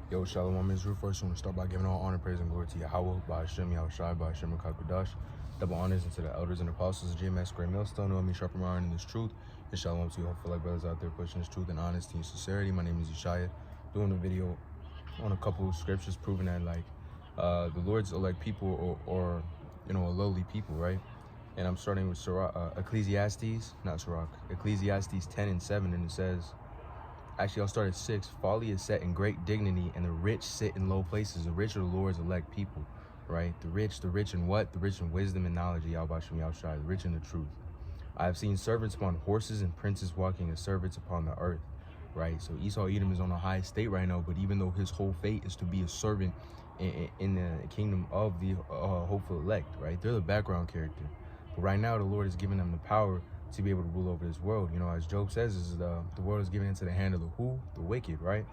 Yo, Shalom, Israel. First, I want to start by giving all honor, praise, and glory to yahawah, bahasham, yahawashi, bahasham, raka, quadash. Double honors into the elders and apostles of GMS, great millstone, who help me sharpen my iron in this truth. And shalom to you, hopeful like brothers out there pushing this truth and honesty and sincerity. My name is Yeshaya, doing a video on a couple of scriptures proving that, the Lord's elect people or a lowly people, right? And I'm starting with Ecclesiastes 10:7, and it says, actually, I'll start at 6. Folly is set in great dignity, and the rich sit in low places. The rich are the Lord's elect people, right? The rich in what? The rich in wisdom and knowledge, the rich in the truth. I have seen servants upon horses and princes walking as servants upon the earth, right? So Esau Edom is on a high state right now, but even though his whole fate is to be a servant in the kingdom of the hopeful elect, right? They're the background character. But right now, the Lord is giving them the power to be able to rule over this world. As Job says, the world is given into the hand of the who? The wicked, right?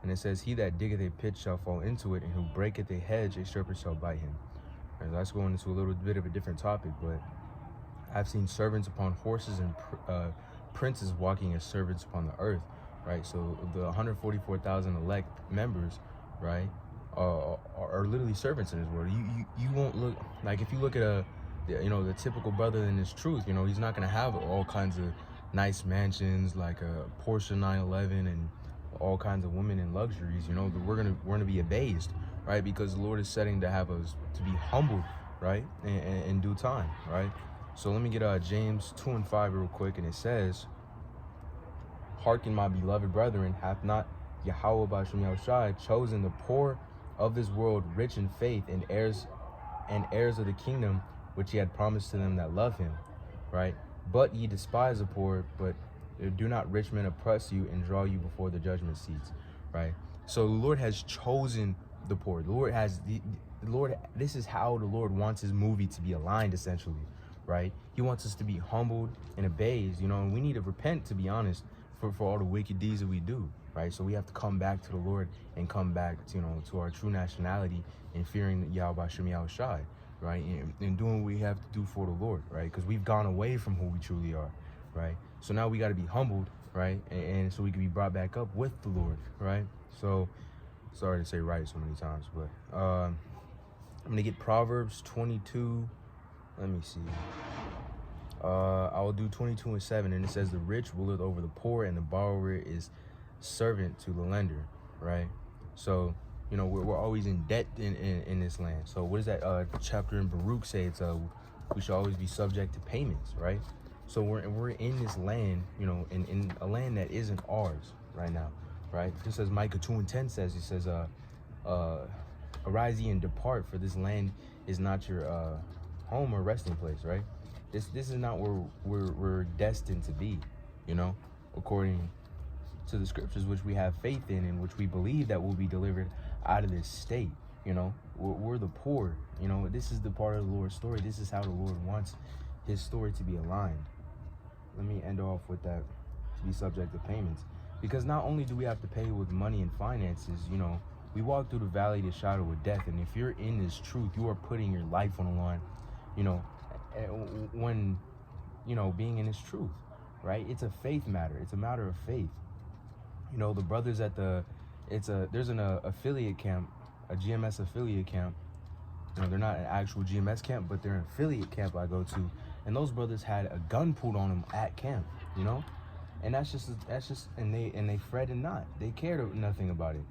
And it says, he that diggeth a pit shall fall into it, and who breaketh a hedge, a serpent shall bite him. And that's going into a little bit of a different topic, but I've seen servants upon horses and princes walking as servants upon the earth, right? So the 144,000 elect members, right, are literally servants in this world. You won't look, like if you look at the typical brother in this truth, he's not going to have all kinds of nice mansions like a Porsche 911 and all kinds of women and luxuries. We're gonna be abased, right? Because the Lord is setting to have us to be humbled, right, in due time, right? So let me get James 2:5 real quick, and it says, hearken, my beloved brethren, hath not yahawah bahasham yahawashi chosen the poor of this world, rich in faith, and heirs of the kingdom which he had promised to them that love him, right? But ye despise the poor, but do not rich men oppress you and draw you before the judgment seats, right? So the Lord has chosen the poor. The Lord this is how the Lord wants his movie to be aligned, essentially, right? He wants us to be humbled and abased, and we need to repent, to be honest, for all the wicked deeds that we do, right? So we have to come back to the Lord and come back to, to our true nationality and fearing Yahweh Yahawashi, right? And doing what we have to do for the Lord, right? Because we've gone away from who we truly are, right? So now we got to be humbled, right? And so we can be brought back up with the Lord, right? So, sorry to say right so many times, but I'm going to get Proverbs 22. Let me see. I will do 22:7, and it says, the rich ruleth over the poor, and the borrower is servant to the lender, right? So, we're always in debt in this land. So what does that chapter in Baruch say? It's we should always be subject to payments, right? So we're in this land, in a land that isn't ours right now, right? Just as Micah 2:10 says, it says, arise ye and depart, for this land is not your home or resting place, right? This is not where we're destined to be, according to the scriptures, which we have faith in and which we believe that will be delivered out of this state. We're the poor. This is the part of the Lord's story. This is how the Lord wants his story to be aligned. Let me end off with that, to be subject to payments, because not only do we have to pay with money and finances, we walk through the valley of the shadow of death, and if you're in this truth, you are putting your life on the line, when being in this truth, right? It's a faith matter. It's a matter of faith. The brothers at there's an affiliate camp, a GMS affiliate camp. They're not an actual GMS camp, but they're an affiliate camp I go to, and those brothers had a gun pulled on them at camp, and that's just and they fretted not. They cared nothing about it,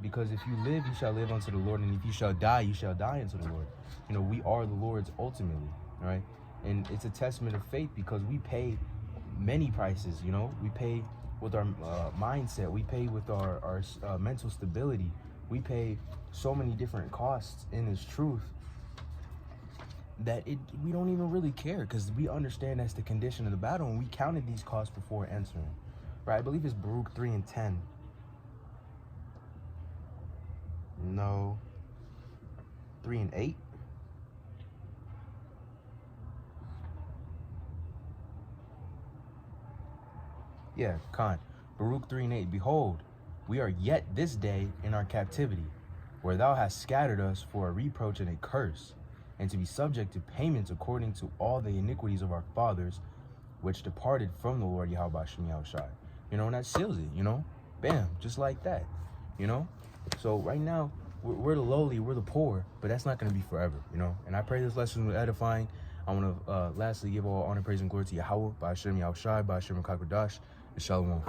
because if you live, you shall live unto the Lord, and if you shall die, you shall die unto the Lord. We are the Lord's ultimately, right? And it's a testament of faith, because we pay many prices. We pay with our mindset, we pay with our mental stability, we pay so many different costs in this truth that we don't even really care, because we understand that's the condition of the battle, and we counted these costs before entering, right? I believe it's Baruch 3:10. No, 3:8. Yeah, Baruch 3:8. Behold, we are yet this day in our captivity, where thou hast scattered us for a reproach and a curse, and to be subject to payments according to all the iniquities of our fathers, which departed from the Lord Yahweh Yahawashi. And that seals it, bam, just like that, So right now, we're the lowly, we're the poor, but that's not going to be forever, you know. And I pray this lesson was edifying. I want to lastly give all honor, praise, and glory to Yahawah, bahasham, yahawashi, bahasham, quadash, and shalom.